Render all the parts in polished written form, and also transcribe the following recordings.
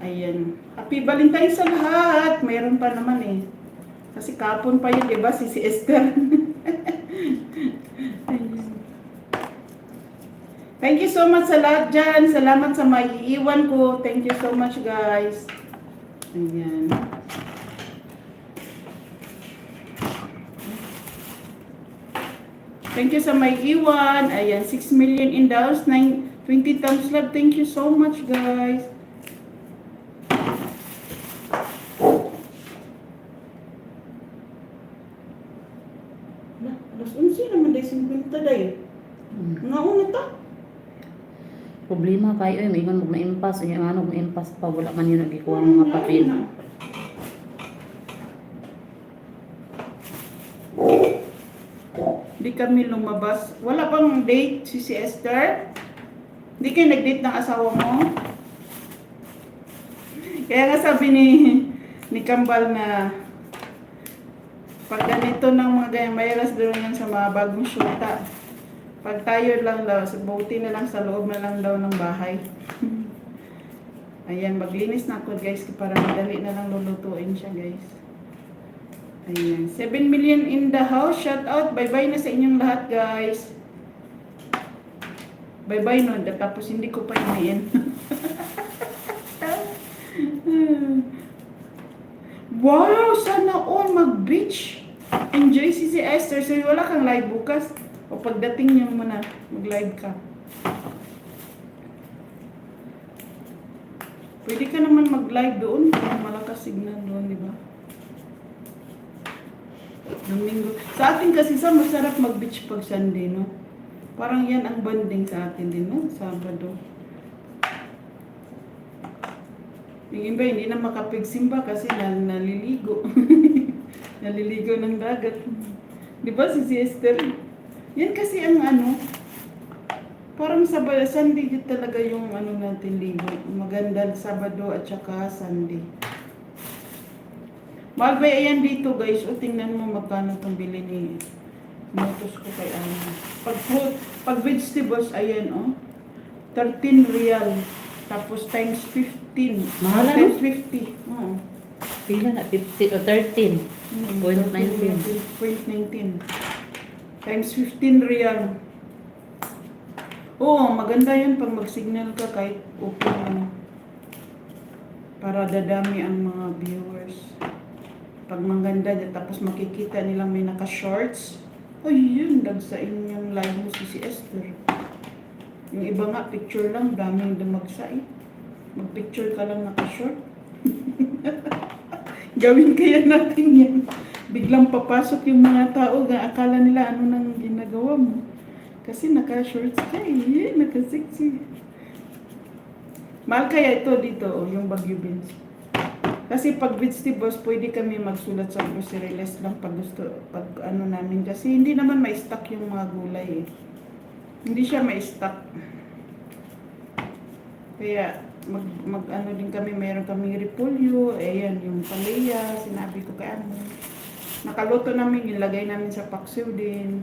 Ayan. Happy Valentine's sa lahat. Mayroon pa naman eh. Kasi kapon pa yun, diba? Si Esther. Thank you so much sa lahat dyan. Salamat sa maiiwan ko. Thank you so much, guys. Ayan. Thank you sa maiiwan. Ayan, 6 million in the house. 20 times love. Thank you so much, guys. Alas 11 naman dahil 50 dahil. Nauna ta. Problema kayo may ingon mo na-impas. Yung ano, na-impas pa. Wala man yun nagikuha ng mga papel. Di kami lumabas. Wala pang date si Esther. Di kayo nag-date ng asawa mo. Kaya nga sabi ni Kambal na pag ganito ng mga ganyan, mayroon doon yan sa mga bagong syuta. Pag tayo lang daw, buti na lang sa loob na lang daw ng bahay. Ayan, maglinis na ako guys, para madali na lang lulutuin siya guys. Ayan, 7 million in the house, shout out, bye-bye na sa inyong lahat guys. Bye-bye no, tapos hindi ko pa iniin. Wow, sana all mag-beach. Enjoy si Esther. So wala kang live bukas. O pagdating niyo muna, mag-live ka. Pwede ka naman mag-live doon. Kung malakas signal doon, di ba? Domingo. Sa atin kasi sa masarap mag-beach pag Sunday, no? Parang yan ang bonding sa atin din, no? Sabado. Yung iba hindi na makapigsimba kasi naliligo. Naliligo ng dagat. Di ba si Esther? Yan kasi ang ano, parang Sabado, Sunday yun talaga yung ano natin ligo. Magandang Sabado at saka Sunday. Mahal ba yan dito guys? O tingnan mo magkano itong bili ni motos ko kay ano. Pag vegetables, ayan o. 13 real. Tapos times 15. Mahal na, times no? 50. Oo. Pila na? 50 o 13? 0.19. 0.19. Times 15 real. Oo, maganda yun pag mag-signal ka kahit okay lang. Para dadami ang mga viewers. Pag maganda, tapos makikita nilang may naka-shorts. Ay, yun, dagsain yung live mo si Esther. Yung iba nga, picture lang, daming dumagsa eh. Mag-picture ka lang naka-short. Gawin kaya natin yan. Biglang papasok yung mga tao, akala nila ano nang ginagawa mo. Kasi naka-shorts ka eh, naka-sexy. Mahal kaya ito dito, oh, yung Baguio Beans. Kasi pag vegetables, pwede kami magsulat sa grocery list lang pag gusto, pag ano namin. Kasi hindi naman may stock yung mga gulay eh. Hindi siya may stock. Kaya mag ano din kami, meron kaming repolyo, ayan yung palaya, sinabi ko kay ano. Nakaluto namin, ilagay namin sa paksiw din.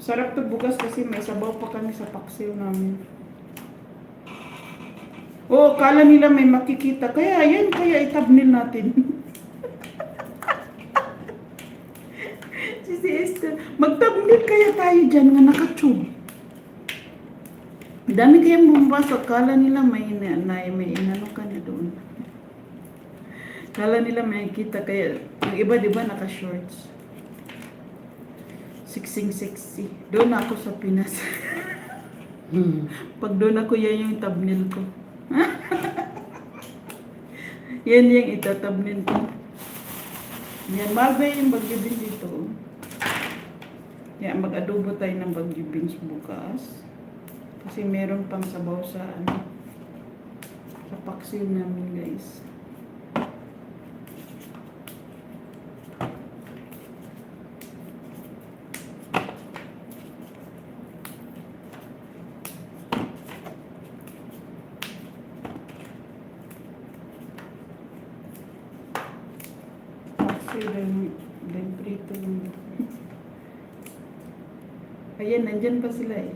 Sarap to bukas kasi may sabaw pa kami sa paksiw namin. Oh, kala nila may makikita. Kaya yan, kaya i-thumbnail natin. Si Esther, mag-thumbnail kaya tayo dyan nga nakatube. Dami kayang bumabasok. Kala nila may inano ka na doon. Kala nila may kita. Kaya yung iba diba naka-shorts. Sexy. Doon ako sa Pinas. Pag doon ako, yan yung thumbnail ko. Yan yung itatabnin ko. Yan, Marve yung Baguio Beans dito. Yan, mag-adobo tayo ng Baguio Beans bukas. Kasi meron pang sabaw sa ano, sa paksiw namin guys. Then prito lang. Ayan, nandyan pa sila eh.